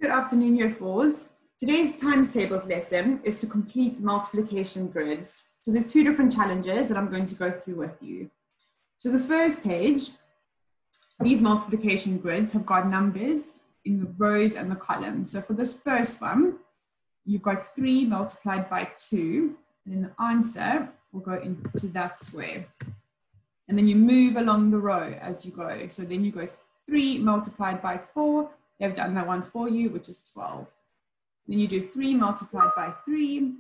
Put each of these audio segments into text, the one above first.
Good afternoon, Year 4s. Today's times tables lesson is to complete multiplication grids. So there's two different challenges that I'm going to go through with you. So the first page, these multiplication grids have got numbers in the rows and the columns. So for this first one, you've got 3 multiplied by 2, and then the answer will go into that square. And then you move along the row as you go. So then you go 3 multiplied by 4. They've done that one for you, which is 12. Then you do 3 multiplied by 3,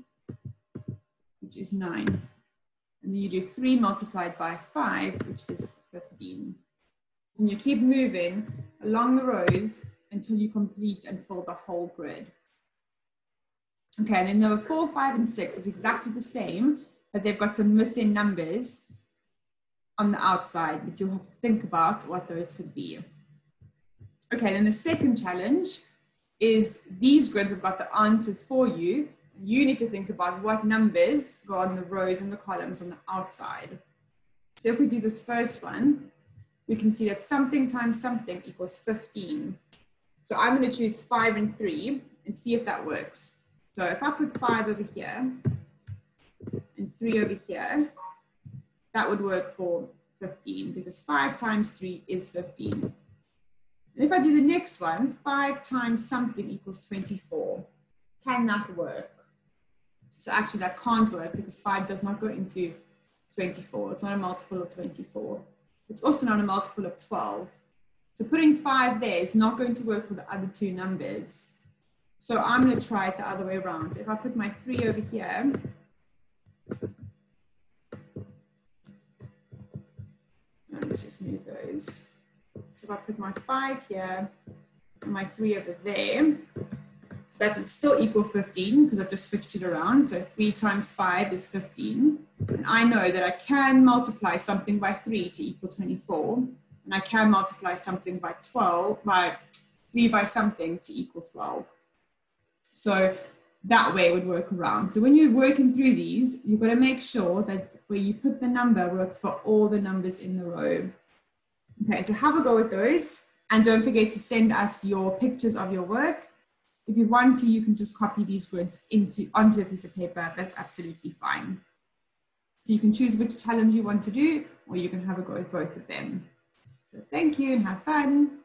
which is 9. And then you do 3 multiplied by 5, which is 15. And you keep moving along the rows until you complete and fill the whole grid. Okay, and then number 4, 5, and 6 is exactly the same, but they've got some missing numbers on the outside, but you'll have to think about what those could be. Okay, then the second challenge is these grids have got the answers for you. You need to think about what numbers go on the rows and the columns on the outside. So if we do this first one, we can see that something times something equals 15. So I'm going to choose 5 and 3 and see if that works. So if I put 5 over here and 3 over here, that would work for 15 because 5 times 3 is 15. And if I do the next one, 5 times something equals 24. Can that work? So actually that can't work because 5 does not go into 24. It's not a multiple of 24. It's also not a multiple of 12. So putting 5 there is not going to work for the other two numbers. So I'm going to try it the other way around. If I put my 3 over here, let's just move those. So if I put my 5 here and my 3 over there, so that would still equal 15 because I've just switched it around. So 3 times 5 is 15. And I know that I can multiply something by 3 to equal 24. And I can multiply something by 3 by something to equal 12. So that way it would work around. So when you're working through these, you've got to make sure that where you put the number works for all the numbers in the row. Okay, so have a go with those. And don't forget to send us your pictures of your work. If you want to, you can just copy these grids onto a piece of paper. That's absolutely fine. So you can choose which challenge you want to do, or you can have a go at both of them. So thank you and have fun.